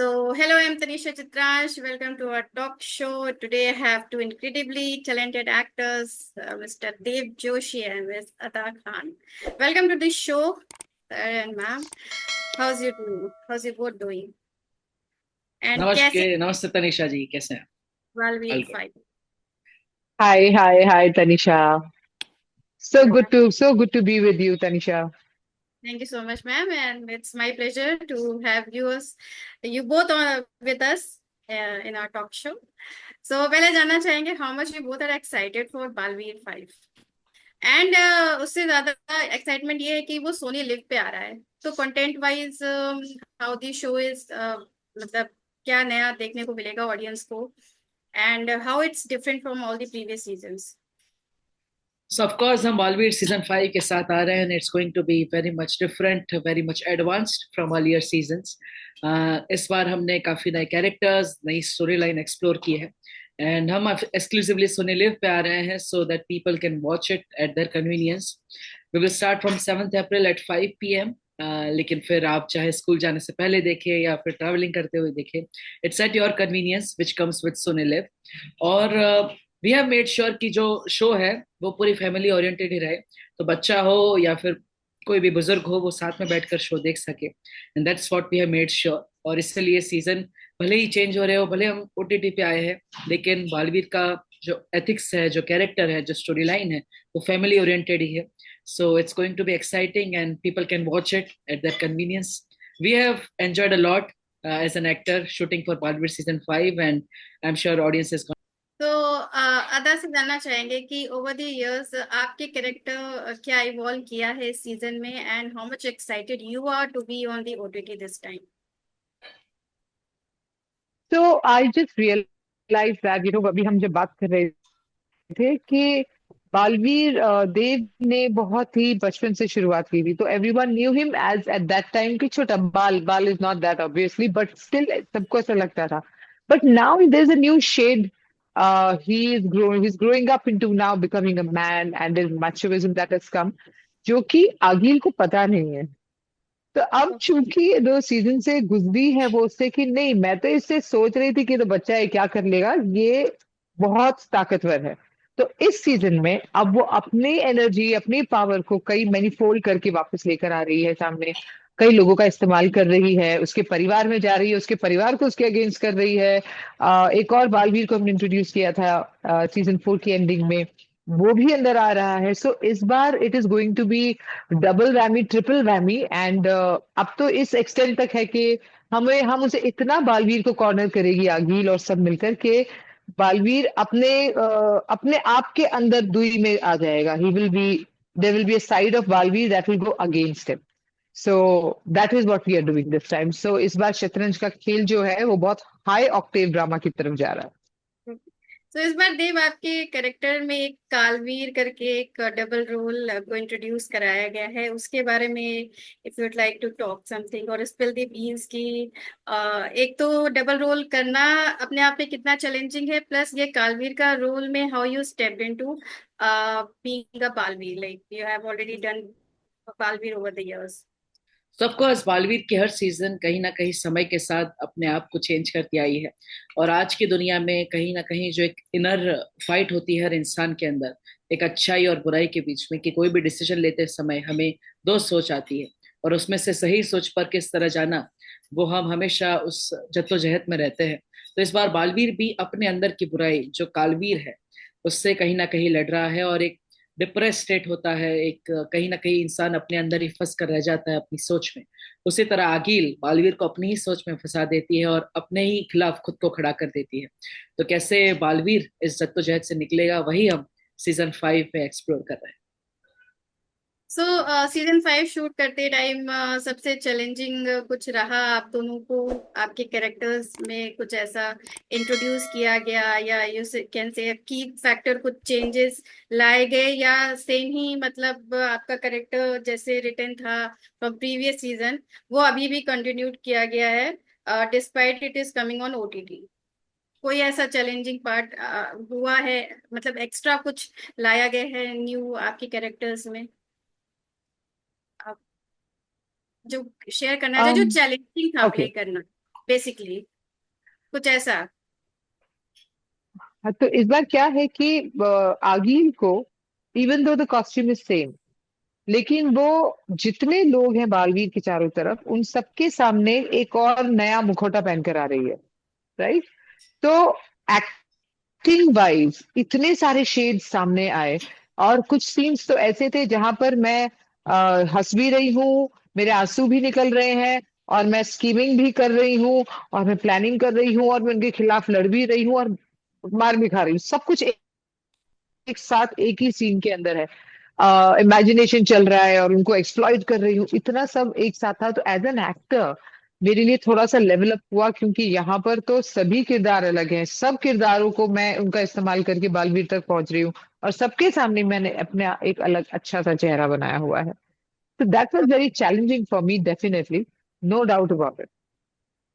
Hello, I'm Tanisha Chitrash. Welcome to our talk show. Today, I have two incredibly talented actors, Mr. Dev Joshi and Ms. Ada Khan. Welcome to this show, sir and ma'am. How's you doing? How's you both doing? And नमस्ते कैसे नमस्ते तनिषा जी, कैसे हैं? Balveer welcome. fight? Hi, Tanisha. So good to be with you, Tanisha. Thank you so much, ma'am, and it's my pleasure to have you both with us in our talk show. So, पहले जानना चाहेंगे how much you both are excited for Balveer 5. And उससे ज्यादा excitement ये है कि वो Soni live पे आ रहा है, तो content wise how the show is, मतलब क्या नया देखने को मिलेगा ऑडियंस को, and how it's different from all the previous seasons. So of course हम बॉलीवुड सीजन 5 के साथ आ रहे हैं and it's going to be very much different, very much advanced from earlier seasons. इस बार हमने काफी नए कैरेक्टर्स, नई स्टोरी लाइन एक्सप्लोर की है एंड हम एक्सक्लूसिवली सोनी लिव पे आ रहे हैं so that people can watch it at their convenience. We will start from 7th April at 5 p.m. लेकिन फिर आप चाहे स्कूल जाने से पहले देखें या फिर ट्रैवलिंग करते हुए देखें, it's at your convenience which comes with Sony live. और वी हैव मेड श्योर कि जो शो है वो पूरी फैमिली ओरिएंटेड ही रहे, तो बच्चा हो या फिर कोई भी बुजुर्ग हो वो साथ में बैठकर शो देख सके, and that's what we have made sure. और इसलिए सीजन भले ही चेंज हो रहे हो, भले हम ओटीटी पे आए हैं, लेकिन बालवीर का जो एथिक्स है, जो कैरेक्टर है, जो स्टोरी लाइन है, वो फैमिली ओरिएंटेड ही है। So it's going to be exciting and people can watch it at their convenience. We have enjoyed a lot as an actor shooting for Balveer season 5, and I'm sure audience is तो अदा से जानना चाहेंगे कि over the years आपके character क्या evolve किया है इस सीजन में, and how much excited you are to be on the OTT this time. So I just realized that, अभी हम जब बात कर रहे थे कि बालवीर देव ने बहुत ही बचपन से शुरुआत की थी, तो everyone knew him as at that time कि छोटा बाल बाल is not that obviously, but still सबको ऐसा लगता था. But now there is a new shade. He is growing up into now becoming a man, and there's machoism that has come, जो कि आगिल को पता नहीं है. तो अब चूंकि 2 सीजन से गुजरी है वो उससे कि नहीं, मैं तो इससे सोच रही थी कि तो बच्चा है क्या कर लेगा, ये बहुत ताकतवर है. तो इस सीजन में अब वो अपनी एनर्जी, अपनी पावर को कई मैनीफोल्ड करके वापस लेकर आ रही है सामने. कई लोगों का इस्तेमाल कर रही है, उसके परिवार में जा रही है, उसके परिवार को उसके अगेंस्ट कर रही है. एक और बालवीर को हमने इंट्रोड्यूस किया था सीजन 4 की एंडिंग में, वो भी अंदर आ रहा है. सो इस बार it is going to be double whammy, triple whammy. And अब तो इस एक्सटेंट तक है कि हम उसे इतना बालवीर को कॉर्नर करेगी आगील और सब मिलकर के बालवीर अपने आप के अंदर दुई में आ जाएगा. He will be there will be a side of Baalveer that will go against him. So that is what we are doing this time. So इस बार शतरंज का खेल जो है वो बहुत हाई ऑक्टेव ड्रामा की तरफ जा रहा है. तो इस बार देव आपके कैरेक्टर में एक कालवीर करके एक डबल रोल को इंट्रोड्यूस कराया गया है, उसके बारे में if you'd like to talk something और स्पिल द बीन्स की. एक तो डबल रोल करना अपने आप में कितना चैलेंजिंग है, प्लस ये कालवीर का रोल में how you stepped into being a Baalveer, like you have already done Baalveer over the years. तो ऑफकोर्स बालवीर की हर सीजन कहीं ना कहीं समय के साथ अपने आप को चेंज करती आई है। और आज की दुनिया में कहीं ना कहीं जो एक इनर फाइट होती है हर इंसान के अंदर, एक अच्छाई और बुराई के बीच में, कि कोई भी डिसीजन लेते समय हमें दो सोच आती है और उसमें से सही सोच पर किस तरह जाना, वो हम हमेशा उस जद्दोजहद में रहते हैं। तो इस बार बालवीर भी अपने अंदर की बुराई जो कालवीर है उससे कहीं ना कहीं लड़ रहा है, और एक डिप्रेस स्टेट होता है, एक कहीं ना कहीं इंसान अपने अंदर ही फंस कर रह जाता है अपनी सोच में। उसी तरह आगिल बालवीर को अपनी ही सोच में फंसा देती है और अपने ही खिलाफ खुद को खड़ा कर देती है। तो कैसे बालवीर इस जद्दोजहद से निकलेगा, वही हम सीजन 5 में एक्सप्लोर कर रहे हैं। सो सीजन 5 शूट करते टाइम सबसे चैलेंजिंग कुछ रहा आप दोनों को, आपके कैरेक्टर्स में कुछ ऐसा इंट्रोड्यूस किया गया, या यू कैन से की फैक्टर कुछ चेंजेस लाए गए, या सेम ही मतलब आपका कैरेक्टर जैसे रिटर्न था फ्रॉम प्रीवियस सीजन वो अभी भी कंटिन्यूड किया गया है despite it is coming on OTT. कोई ऐसा चैलेंजिंग पार्ट हुआ है, मतलब एक्स्ट्रा कुछ लाया गया है न्यू आपके कैरेक्टर्स में, आप जो शेयर करना चाहे, जो चैलेंजिंग था प्ले ओके. करना. बेसिकली कुछ ऐसा। हाँ, तो इस बार क्या है कि आगिल को, even though the costume is same, लेकिन वो जितने लोग हैं बालवीर के चारों तरफ उन सबके सामने एक और नया मुखौटा पहनकर आ रही है, राइट? तो एक्टिंग वाइज इतने सारे शेड्स सामने आए, और कुछ सीन्स तो ऐसे थे जहां पर मैं हंस भी रही हूँ, मेरे आंसू भी निकल रहे हैं, और मैं स्कीमिंग भी कर रही हूँ, और मैं प्लानिंग कर रही हूँ, और मैं उनके खिलाफ लड़ भी रही हूँ, और मार भी खा रही हूँ। सब कुछ एक साथ एक ही सीन के अंदर है। इमेजिनेशन चल रहा है और उनको एक्सप्लॉइट कर रही हूँ, इतना सब एक साथ था। तो एज एन एक्टर मेरे लिए थोड़ा सा लेवल अप हुआ, क्योंकि यहाँ पर तो सभी किरदार अलग हैं, सब किरदारों को मैं उनका इस्तेमाल करके बालवीर तक पहुंच रही हूँ, और सबके सामने मैंने अपने एक अलग अच्छा सा चेहरा बनाया हुआ है। तो that was very challenging for me, definitely, no doubt about it.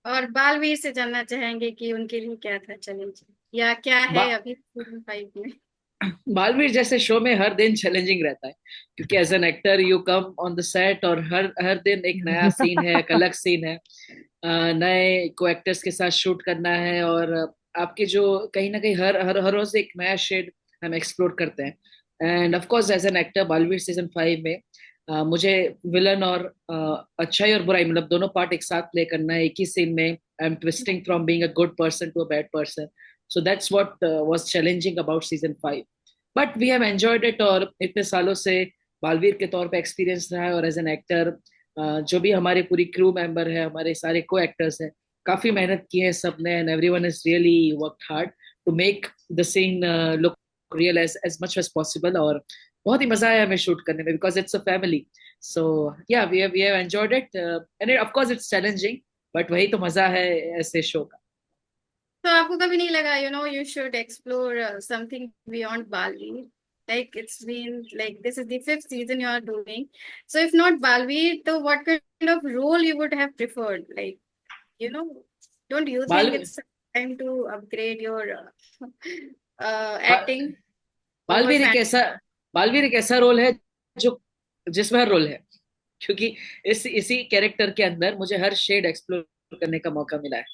और बालवीर से जानना चाहेंगे कि उनके लिए क्या था चैलेंज, या क्या है बा, अभी सीजन 5 में। बालवीर जैसे शो में हर दिन चैलेंजिंग रहता है, क्योंकि as an actor you come on the set और हर हर दिन एक नया सीन है, एक अलग सीन है, नए को एक्टर्स के साथ शूट करना है, और आपके जो कहीं ना कहीं हर रोज एक नया शेड हम एक्सप्लोर करते हैं। And of course as an actor Baalveer season 5 में मुझे विलन और अच्छाई और बुराई मतलब दोनों पार्ट एक साथ प्ले करना है एक ही सीन में। I am twisting from being a good person to a bad person, so that's what was challenging about season 5, but we have enjoyed it. और इतने सालों से बालवीर के तौर पे एक्सपीरियंस रहा है, और एज एन एक्टर जो भी हमारे पूरी क्रू मेंबर है, हमारे सारे को एक्टर्स हैं, काफी मेहनत की है सबने, and everyone is really worked hard to make the scene look real as much as possible. और बहुत ही मजा आया हमें शूट करने में, because it's a family. So yeah we have enjoyed it, and of course it's challenging, but वही तो मजा है ऐसे शो का। तो आपको कभी नहीं लगा you should explore something beyond Baalveer? Like it's been like this is the fifth season you are doing. So if not Balveer, so what kind of role you would have preferred? Like, you know, don't you बाल think it's time to upgrade your बा, acting over Baalveer एक fan? ऐसा बालवीर एक ऐसा role है जो जिसमें हर role है, क्योंकि इसी कैरेक्टर के अंदर मुझे हर शेड एक्सप्लोर करने का मौका मिला है।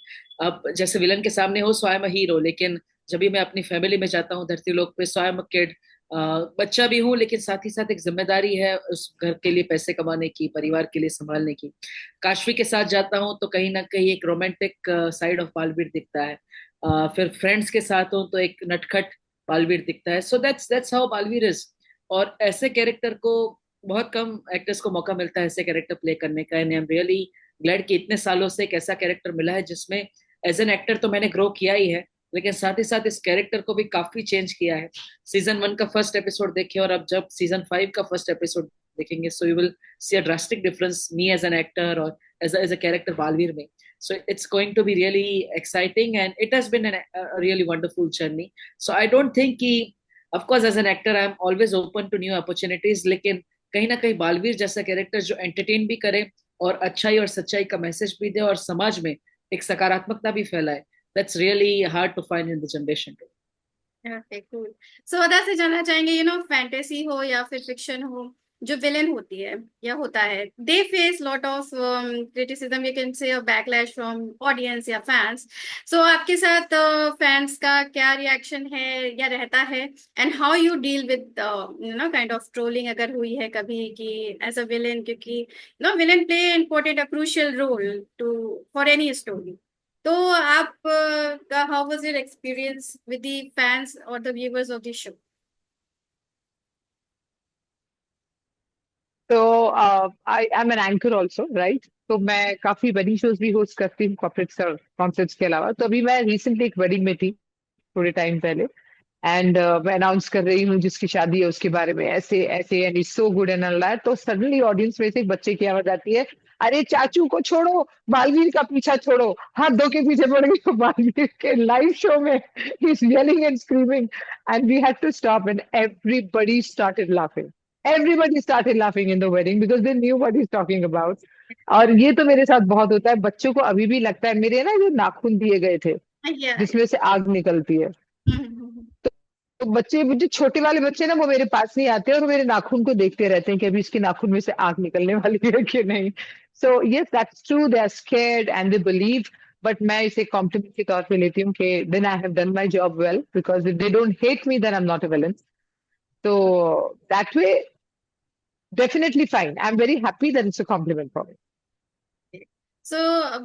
अब जैसे विलन के सामने हो सो आई एम अ हीरो, लेकिन जब भी मैं अपनी फैमिली में जाता हूँ धरती लोक पे, सो आई एम अ किड, बच्चा भी हूँ, लेकिन साथ ही साथ एक जिम्मेदारी है उस घर के लिए पैसे कमाने की, परिवार के लिए संभालने की। काशवी के साथ जाता हूँ तो कहीं ना कहीं एक रोमांटिक साइड ऑफ बालवीर दिखता है, फिर फ्रेंड्स के साथ हूँ तो एक नटखट बालवीर दिखता है। So that's how Baalveer is. और ऐसे कैरेक्टर को बहुत कम एक्टर्स को मौका मिलता है ऐसे कैरेक्टर प्ले करने का, and I am really glad कि इतने सालों से एक ऐसा कैरेक्टर मिला है जिसमें एज एन एक्टर तो मैंने ग्रो किया ही है, लेकिन साथ ही साथ इस कैरेक्टर को भी काफी चेंज किया है। सीजन 1 का फर्स्ट एपिसोड देखे और अब जब सीजन 5 का फर्स्ट एपिसोड देखेंगे, so you will see a drastic difference me as an actor और एज अ कैरेक्टर बालवीर में। So it's going to be really exciting, and it has been a really wonderful journey. So I don't think कि of course as an actor I am always open to new opportunities, लेकिन कहीं ना कहीं बालवीर जैसा character जो entertain भी करे और अच्छाई और सच्चाई का मैसेज भी दे और समाज में एक सकारात्मकता भी फैलाए, that's really hard to find in the generation. Okay, cool. So अदा से जानना चाहेंगे फैंटेसी हो या फिर फिक्शन हो, जो विलेन होती है या होता है, they face lot of criticism, you can say backlash from audience या फैंस। सो आपके साथ फैंस का क्या रिएक्शन है या रहता है, and how you deal with kind of trolling अगर हुई है कभी कि एज अ विलेन, क्योंकि villain play important a crucial role to for any story. तो आप का how was your experience with the fans और the viewers of the show? तो I am an anchor also, right? तो मैं काफी wedding shows भी होस्ट करती हूँ, कॉर्पोरेट कॉन्सर्ट्स के अलावा। तो अभी मैं रिसेंटली एक वेडिंग में थी, थोड़े टाइम पहले, एंड मैं अनाउंस कर रही हूँ जिसकी शादी है उसके बारे में, ऐसे ऐसे, and is so good and all that. तो सडनली ऑडियंस में से एक बच्चे की आवाज आती है, अरे चाचू को छोड़ो, बालवीर का पीछा छोड़ो। हाथ धो के पीछे पड़ गई तो बालवीर के लाइव शो में he is yelling and screaming, and we had to stop, and everybody started laughing. Everybody started laughing in the wedding because they knew what he's talking about. और ये तो मेरे साथ बहुत होता है, बच्चों को अभी भी लगता है, मेरे ना जो नाखून दिए गए थे या जिसमें से आग निकलती है, तो बच्चे, जो छोटे वाले बच्चे ना, वो मेरे पास नहीं आते और वो मेरे नाखून को देखते रहते हैं कि अभी इसके नाखून में से आग निकलने वाली है कि नहीं। So yes, that's true, they are scared and they believe, but मैं इसे कॉम्प्लीमेंट के तौर पे लेती हूँ कि then I have done my job well, because if they don't hate me then I am not a villain. तो that way definitely fine. I'm very happy that it's a compliment for me. सो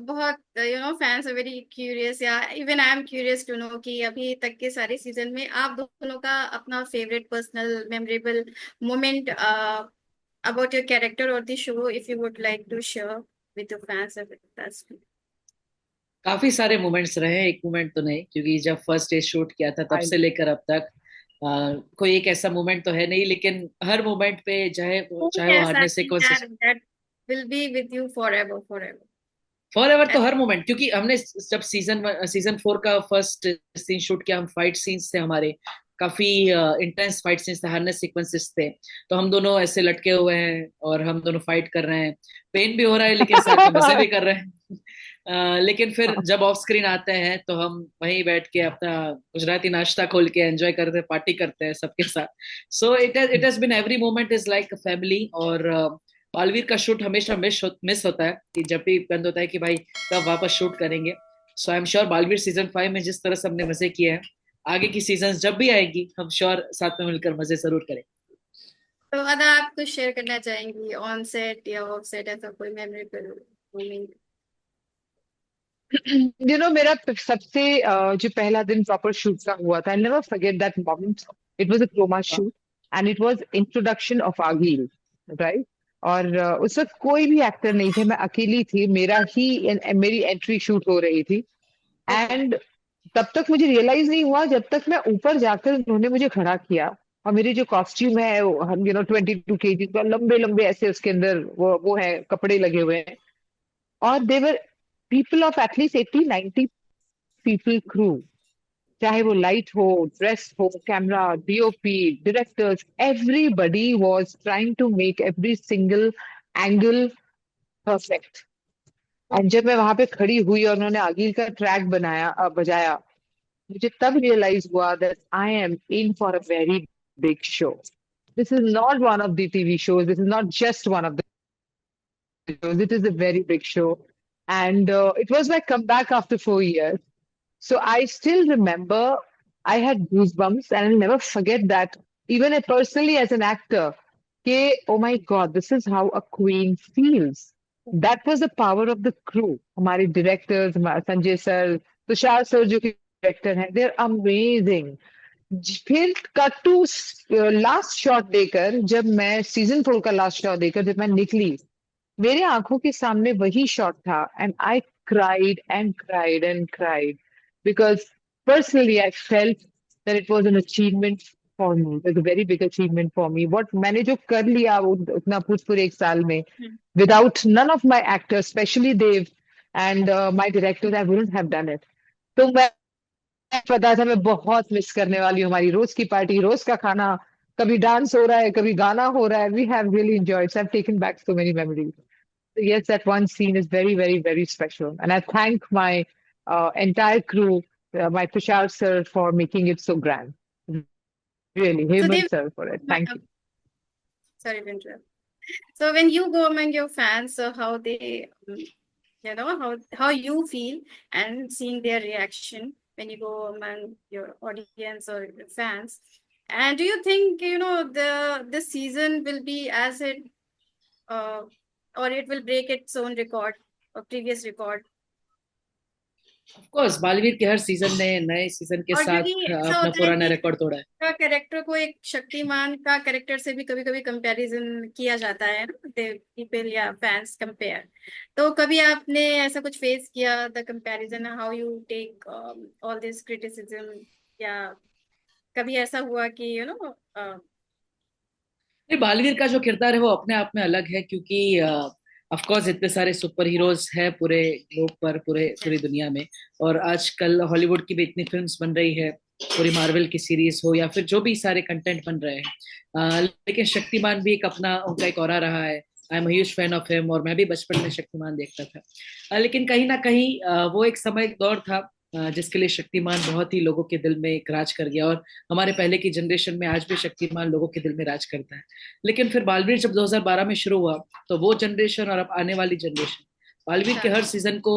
बहुत fans are very curious, या even I am curious to know कि अभी तक के सारे season में आप दोनों का अपना favourite personal memorable moment about your character और the show, if you would like to share with your fans. काफी सारे मोमेंट्स रहे हैं, एक मोमेंट तो नहीं, क्योंकि जब फर्स्ट डे शूट किया था तब I से लेकर अब तक कोई एक ऐसा मोमेंट तो है नहीं, लेकिन हर मोमेंट पे चाहे कोई वो ऐसा हार्डनेस नहीं sequences, that will be with you for ever for ever. For ever तो हर मोमेंट, क्योंकि हमने जब सीजन 4 का फर्स्ट सीन शूट किया, हम फाइट सीन्स थे हमारे, काफी इंटेंस फाइट सीन्स थे, हार्नेस सीक्वेंसेस थे, तो हम दोनों ऐसे लटके हुए हैं और हम दोनों फाइट कर रहे हैं, पेन भी हो रहा है लेकिन साथ में मजे भी कर रहे हैं. लेकिन फिर जब ऑफ स्क्रीन आते हैं तो हम वहीं बैठ के अपना गुजराती नाश्ता खोल के एंजॉय करते हैं, पार्टी करते हैं सबके साथ. So it has been every moment is like family. और बालवीर का शूट हमेशा मिस होता है कि जब भी बंद होता है कि भाई कब वापस शूट करेंगे. So I am sure Baalveer season 5 में जिस तरह से हमने मजे किए हैं, आगे की सीजन जब भी आएगी हम श्योर साथ में मिलकर मजे जरूर करेंगे. तो अदा, आप कुछ शेयर करना चाहेंगी ऑन सेट या ऑफ सेट, ऐसा कोई मेमोरेबल मोमेंट? मेरा सबसे जो पहला दिन प्रॉपर शूट का हुआ था, I never forget that moment. It was a chroma shoot and it was introduction of आगिल, राइट? और उस वक्त कोई भी एक्टर नहीं थे, मैं अकेली थी, मेरी एंट्री शूट हो रही थी. ओके. एंड तब तक मुझे रियलाइज नहीं हुआ जब तक मैं ऊपर जाकर उन्होंने मुझे खड़ा किया, और मेरी जो कॉस्ट्यूम है 22 kg का, लंबे लंबे ऐसे उसके अंदर वो है, कपड़े लगे हुए हैं. और देवर पीपल ऑफ एटलीस्ट 80-90 पीपल क्रू, चाहे वो लाइट हो, ड्रेस हो, camera, DOP, directors, everybody was trying to make every single angle perfect. और जब मैं वहां पे खड़ी हुई और उन्होंने आगिल का ट्रैक बजाया, मुझे तब रियलाइज हुआ that I M in for a very big show. This is not one of the TV shows, this is not just one of the shows, it is a very big show. And it was my comeback after 4 years. So I still remember I had goosebumps, and I'll never forget that, even personally as an actor, oh my God, this is how a queen feels. That was the power of the crew. हमारे directors, Sanjay sir, Tushar sir जो कि director हैं, they're amazing. फिर cut to last shot देकर, जब मैं season 4 का last shot देकर जब मैं निकली, मेरे आंखों के सामने वही शॉट था, and I cried and cried and cried because personally I felt that it was an achievement for me. It was a very big achievement for me. What मैंने जो कर लिया वो उतना भूतपूर्व एक साल में, without none of my actors, especially Dev and my directors, I wouldn't have done it. तो मैं पता था मैं बहुत मिस करने वाली हूँ हमारी रोज की पार्टी, रोज का खाना, कभी डांस हो रहा है, कभी गाना हो रहा है. We have really enjoyed. So I've taken back so many memories. Yes, that one scene is very, very, very special. And I thank my entire crew, my Tushar sir, for making it so grand. Really, So Hemant they, sir for it. Thank you. sorry to interrupt. So when you go among your fans, so how they, how you feel and seeing their reaction when you go among your audience or your fans, and do you think the season will be as it, uh, or it will break its own record or previous record? Of course Baalveer के हर season ने नए season के और क्योंकि साथ ऐसा अपना होता है पुराना कि रिकॉर्ड तोड़ा है. का कैरेक्टर को एक शक्तिमान का कैरेक्टर से भी कभी कभी कंपैरिजन किया जाता है ना, पीपल या फैंस कंपेयर. तो कभी आपने ऐसा कुछ फेस किया, the comparison, how you take all this criticism, या कभी ऐसा हुआ कि नहीं, बालवीर का जो किरदार है वो अपने आप में अलग है, क्योंकि ऑफ कोर्स इतने सारे सुपर हीरोज हैं पूरे ग्लोब पर, पूरी दुनिया में, और आजकल हॉलीवुड की भी इतनी फिल्म्स बन रही है, पूरी मार्वल की सीरीज हो या फिर जो भी सारे कंटेंट बन रहे हैं. लेकिन शक्तिमान भी एक अपना उनका एक ऑरा रहा है. I am huge fan of him, और मैं भी बचपन में शक्तिमान देखता था. लेकिन कहीं ना कहीं वो एक समय, एक दौर था जिसके लिए शक्तिमान बहुत ही लोगों के दिल में एक राज कर गया, और हमारे पहले की जनरेशन में आज भी शक्तिमान लोगों के दिल में राज करता है. लेकिन फिर बालवीर जब 2012 में शुरू हुआ, तो वो जनरेशन और अब आने वाली जनरेशन बालवीर के हर सीजन को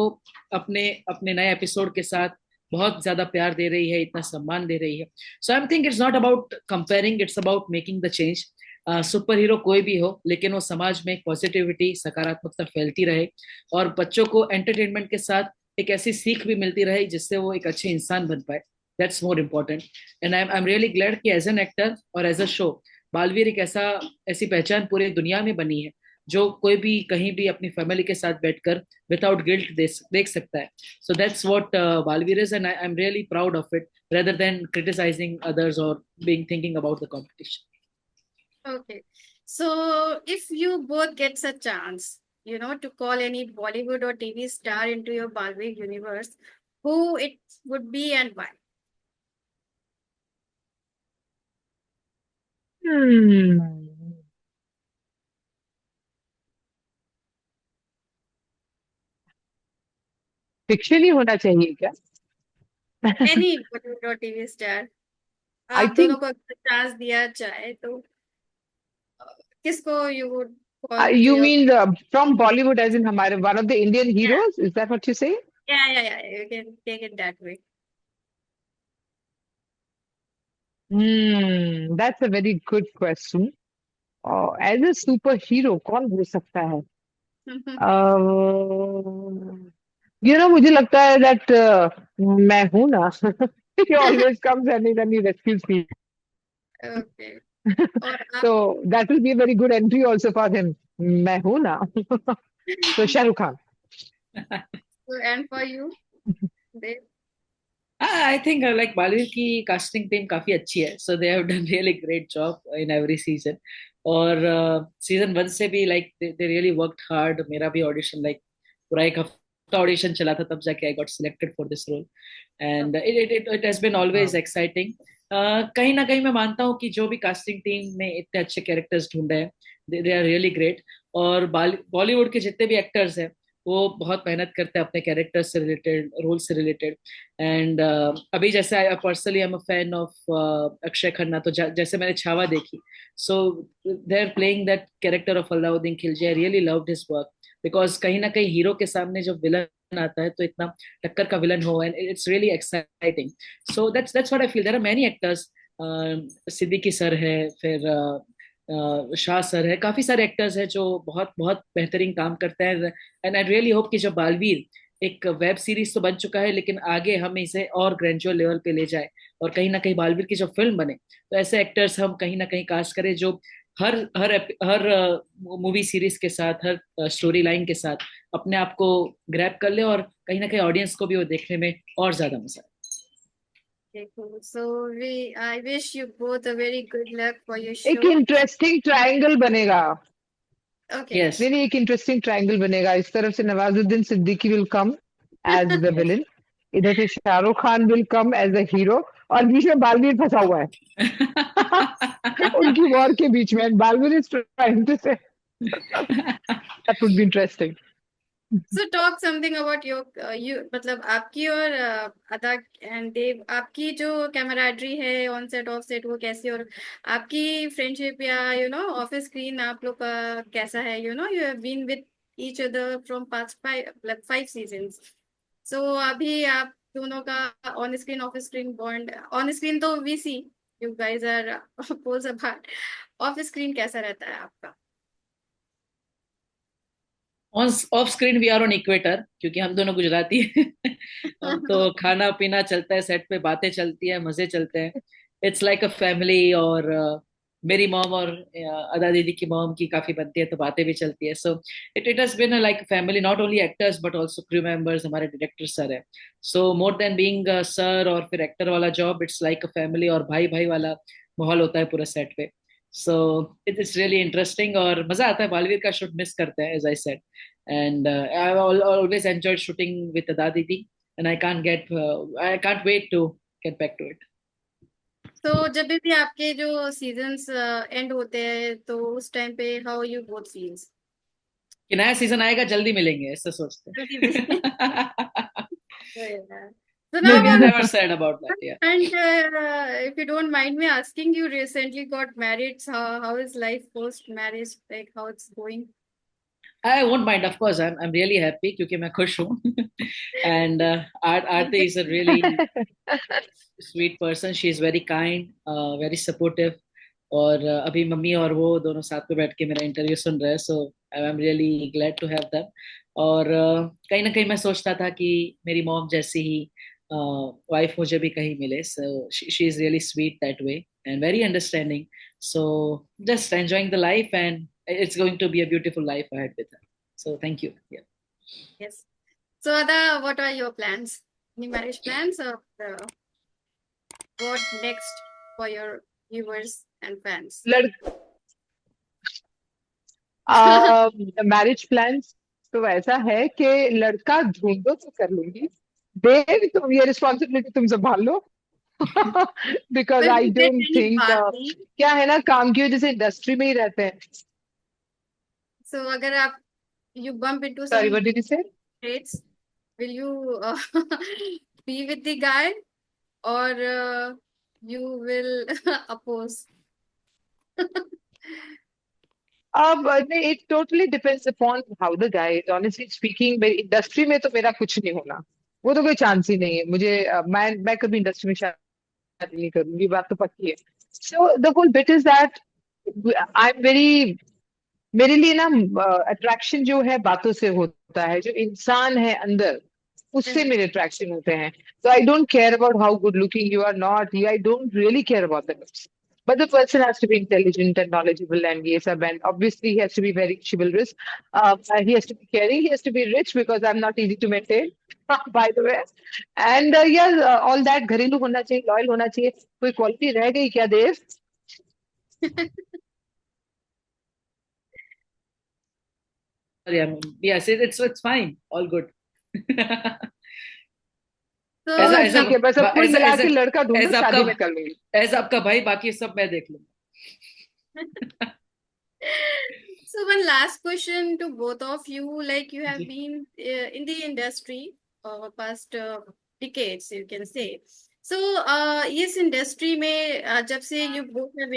अपने अपने नए एपिसोड के साथ बहुत ज्यादा प्यार दे रही है, इतना सम्मान दे रही है. So I think it's not about comparing, it's about making the change. Super hero कोई भी हो, लेकिन वो समाज में पॉजिटिविटी, सकारात्मकता फैलती रहे और बच्चों को एंटरटेनमेंट के साथ एक ऐसी सीख भी मिलती रहे जिससे वो एक अच्छे इंसान बन पाए. That's more important. And I am really glad कि एज एन एक्टर और एज अ शो बालवीर एक ऐसी पहचान पूरी दुनिया में बनी है जो कोई भी कहीं भी अपनी फैमिली के साथ बैठकर विदाउट गिल्ट देख सकता है. So that's what Balveer is, and I'm really proud of it, rather than criticizing others or being thinking about the competition. Okay. So if you both gets a chance, to call any Bollywood or TV star into your Balvi universe, who it would be and why? Hmm. Fiction ही होना चाहिए क्या? Any Bollywood or TV star. आई आप दोनों think को अगर chance दिया जाए तो किसको you would call into you your mean from Bollywood as in हमारे one of the Indian yeah heroes, is that what you say? yeah you can take it that way. That's a very good question. As a super hero कौन हो सकता है? मुझे लगता है that मैं हूं ना. he always comes and then he rescues me. Okay. और आप So that will be a very good entry also for him. मैं हूं ना. So Shahrukh Khan. and for you, Dev? I think like Balveer की casting team काफी अच्छी है, so they have done really great job in every season. और season 1 से भी like they really worked hard. मेरा भी ऑडिशन like पूरा एक हफ्ता ऑडिशन चला था, तब जाके I got selected for this role. And it has been always हाँ. exciting. कहीं ना कहीं मैं मानता हूँ कि जो भी कास्टिंग टीम ने इतने अच्छे कैरेक्टर्स ढूंढे हैं, दे आर रियली ग्रेट. और बॉलीवुड के जितने भी एक्टर्स हैं वो बहुत मेहनत करते हैं अपने कैरेक्टर से रिलेटेड, रोल से रिलेटेड. एंड अभी जैसे I personally I am a fan of Akshaye Khanna, तो जैसे मैंने छावा देखी, so they are playing that character of Alauddin Khilji. I really loved his work, because कहीं ना कहीं हीरो के सामने जब विलन आता है तो इतना टक्कर का विलन हो, and it's really exciting. So that's what I feel. There are many actors. Siddiqui sir है, फिर शाह सर है, काफी सारे एक्टर्स हैं जो बहुत बहुत बेहतरीन काम करते हैं. एंड आई रियली होप कि जब बालवीर एक वेब सीरीज तो बन चुका है, लेकिन आगे हम इसे और ग्रैंडियर लेवल पे ले जाए और कहीं ना कहीं बालवीर की जो फिल्म बने, तो ऐसे एक्टर्स हम कहीं ना कहीं कास्ट करें जो हर हर हर मूवी सीरीज के साथ, हर स्टोरी लाइन के साथ अपने आप को ग्रैब कर ले और कहीं ना कहीं ऑडियंस को भी वो देखने में और ज्यादा मजा आए. Okay, cool. So I wish you both a very good luck for your एक show. इंटरेस्टिंग ट्रायंगल बनेगा. Okay. यस. नहीं नहीं, एक इंटरेस्टिंग ट्रायंगल बनेगा. इस तरफ से Nawazuddin Siddiqui will come as the yes. Villain, इधर से Shahrukh Khan will come as the hero, और बीच में बालवीर फंसा हुआ है. उनकी वॉर के बीच में बालवीर इज ट्राइंग टू से. That would be interesting. So talk something about your you मतलब आपकी और अदा एंड देव, आपकी जो कैमराडरी है ऑन सेट ऑफ सेट वो कैसी, और आपकी फ्रेंडशिप या ऑफिस स्क्रीन आप लोग का कैसा है? You have been with each other from past 5 seasons. So अभी आप दोनों का on screen off screen bond, on screen तो we see you guys are poles apart, off screen कैसा रहता है आपका? Off screen we are on equator, क्योंकि हम दोनों गुजराती हैं. तो खाना पीना चलता है सेट पे, बातें चलती है, मजे चलते हैं. It's like a family. और मेरी मॉम और अदा दीदी की मॉम की काफी बनती है, तो बातें भी चलती है. So it has been like family, not only actors but also crew members. हमारे डायरेक्टर सर है, so more than being sir और फिर एक्टर वाला job, it's like a family और भाई भाई वाला माहौल होता है पूरा सेट पे. So it is really interesting और मजा आता है. बालवीर का शूट मिस करते हैं, as I said. And I've always enjoyed shooting with Ada Didi, and I can't wait to get back to it. तो जब भी आपके जो सीजन्स एंड होते हैं तो उस टाइम पे हाउ यू बोथ फील्स? कि नया सीजन आएगा, जल्दी मिलेंगे, ऐसा सोचते जल्दी मिले. हैं. So No, now we never said about that. Yeah. and if you don't mind me asking, you recently got married. How is life post marriage, like how it's going? I won't mind, of course. I'm really happy क्योंकि मैं खुश हूँ. And Aarti is a really sweet person. She is very kind, very supportive. और अभी mummy और वो दोनों साथ में बैठ के मेरा इंटरव्यू सुन रहे हैं, so I am really glad to have them. और कहीं ना कहीं मैं सोचता था कि मेरी मॉम जैसी ही वाइफ मुझे भी कहीं मिले. So she is really sweet that way and very understanding. So just enjoying the life, and it's going to be a beautiful life ahead with her. So thank you. Yeah. Yes. So, Ada, what are your plans? Any marriage plans, or what next for your viewers and fans? Marriage plans तो ऐसा है कि लड़का ढूंढो तो कर लूंगी. देव, तुम ये रिस्पॉन्सिबिलिटी तुम संभाल लो. Because Will I you get don't any think, party? क्या है ना, काम की वजह से इंडस्ट्री में ही रहते हैं. So, अगर आप you bump into sorry, some what did you से? dates, will you be with the guy, or you will oppose? अब it totally depends upon how the guy is. Honestly speaking, मेरी industry में तो मेरा कुछ नहीं होना. वो तो कोई चांस ही नहीं है मुझे. मैं कभी इंडस्ट्री में शादी नहीं करूंगी, बात तो पक्की है. So the whole bit is that I am very, मेरे लिए ना अट्रैक्शन जो है बातों से होता है. जो इंसान है अंदर, उससे मेरे अट्रैक्शन होते हैं. So I don't care about how good looking you are not. I don't really care about the looks. But the person has to be intelligent and knowledgeable and yes, and obviously he has to be very chivalrous. He has to be caring. He has to be rich because I'm not easy to maintain, by the way. And yeah, all that. घरेलू होना चाहिए, loyal होना चाहिए. कोई quality रह गई क्या देव? Yeah, yes, it's fine, all good. So, ऐसा चलो ऐसा ठीक है, बस अब कुल ऐसा मिला ऐसा के लड़का ढूंढो, ऐसा आपका शादी में कर लूंगी. ऐसा आपका भाई, बाकी सब मैं देख लूंगा. so one last question to both of you. Like you have ji. been in the industry past decades, you can say. So, इस industry में जब से you both have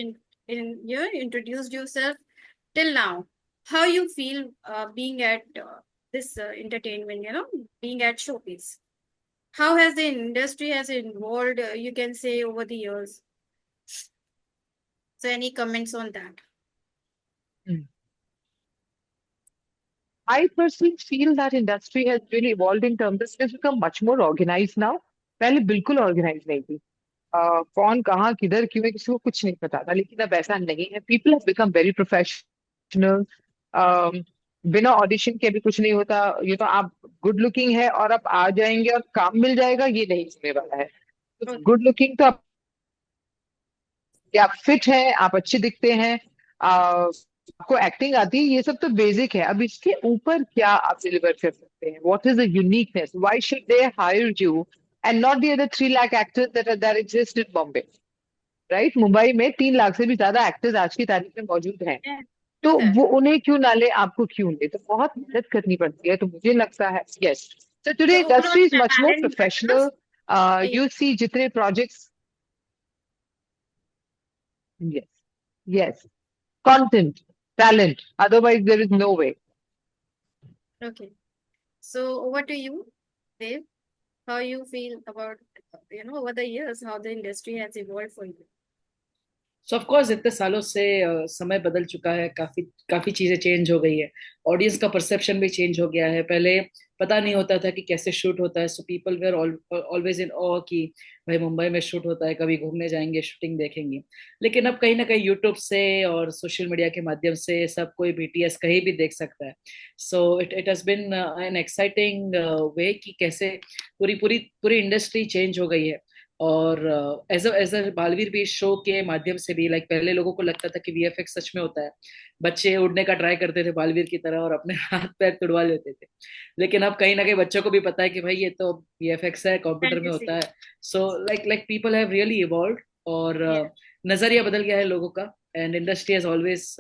introduced yourself till now, how you feel being at this entertainment, being at Showbiz? How has the industry has evolved, you can say, over the years? So, any comments on that? I personally feel that industry has really evolved in terms of it's become much more organized now. पहले बिल्कुल organized नहीं थी. कौन कहाँ किधर क्यों है किसी को कुछ नहीं पता था, लेकिन अब ऐसा नहीं है. People have become very professional. बिना ऑडिशन के भी कुछ नहीं होता. ये तो आप गुड लुकिंग है और आप आ जाएंगे और काम मिल जाएगा, ये नहीं होने वाला है. गुड लुकिंग तो आप फिट हैं, आप अच्छे दिखते हैं, आपको एक्टिंग आती है, ये सब तो बेसिक है. अब इसके ऊपर क्या आप डिलीवर कर सकते हैं? What is the uniqueness? Why should they hire you and not the other 3 lakh actors that exist in Bombay? Right, Mumbai में 3 लाख से भी ज्यादा एक्टर्स आज की तारीख में मौजूद हैं. Yeah, तो true that. वो उन्हें क्यों ना ले, आपको क्यों ले? तो बहुत मेहनत करनी पड़ती है. तो मुझे लगता है yes. So today So overall industry is much more talent professional. matters. You see जितने projects, yes, yes, content, talent. Otherwise, there is no way. Okay. So over to you, Dave. How you feel about, over the years, how the industry has evolved for you? So of course इतने सालों से समय बदल चुका है, काफी काफी चीजें चेंज हो गई है. ऑडियंस का परसेप्शन भी चेंज हो गया है. पहले पता नहीं होता था कि कैसे शूट होता है, so people were always in awe कि भाई मुंबई में शूट होता है, कभी घूमने जाएंगे, शूटिंग देखेंगे. लेकिन अब कहीं ना कहीं यूट्यूब से और सोशल मीडिया के माध्यम से सब कोई बीटीएस कहीं भी देख सकता है. So it has been an exciting way कि कैसे पूरी पूरी पूरी इंडस्ट्री चेंज हो गई है. और एज अ बालवीर भी शो के माध्यम से भी, लाइक पहले लोगों को लगता था कि वीएफएक्स सच में होता है. बच्चे उड़ने का ट्राई करते थे बालवीर की तरह और अपने हाथ पैर तुड़वा लेते थे. लेकिन अब कहीं ना कहीं बच्चों को भी पता है कि भाई ये तो वीएफएक्स है, कंप्यूटर में होता Fantasy. है. So like people have really evolved. और Yeah. नजरिया बदल गया है लोगों का. And industry has always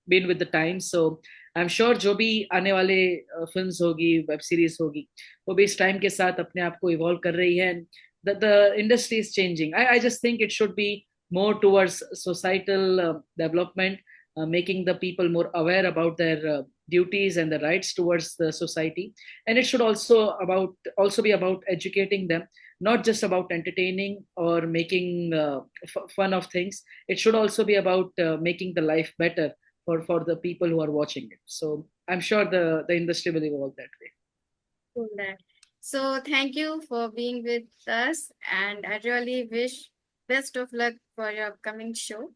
been with the time. So I am sure जो भी आने वाले फिल्म्स होगी, वेब सीरीज होगी, वो भी इस टाइम के साथ अपने आप को इवॉल्व कर रही है. The industry is changing. I just think it should be more towards societal development, making the people more aware about their duties and the rights towards the society. And it should also be about educating them, not just about entertaining or making fun of things. It should also be about making the life better for the people who are watching it. So I'm sure the industry will evolve that way. Cool that. So thank you for being with us, and I really wish best of luck for your upcoming show.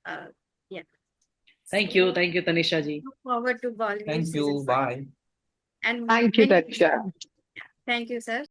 Uh, yeah. Thank So you, Tanisha ji. look forward to Bollywood Thank season you. 5. Bye. And Thank you, many Tanisha. thank you, sir.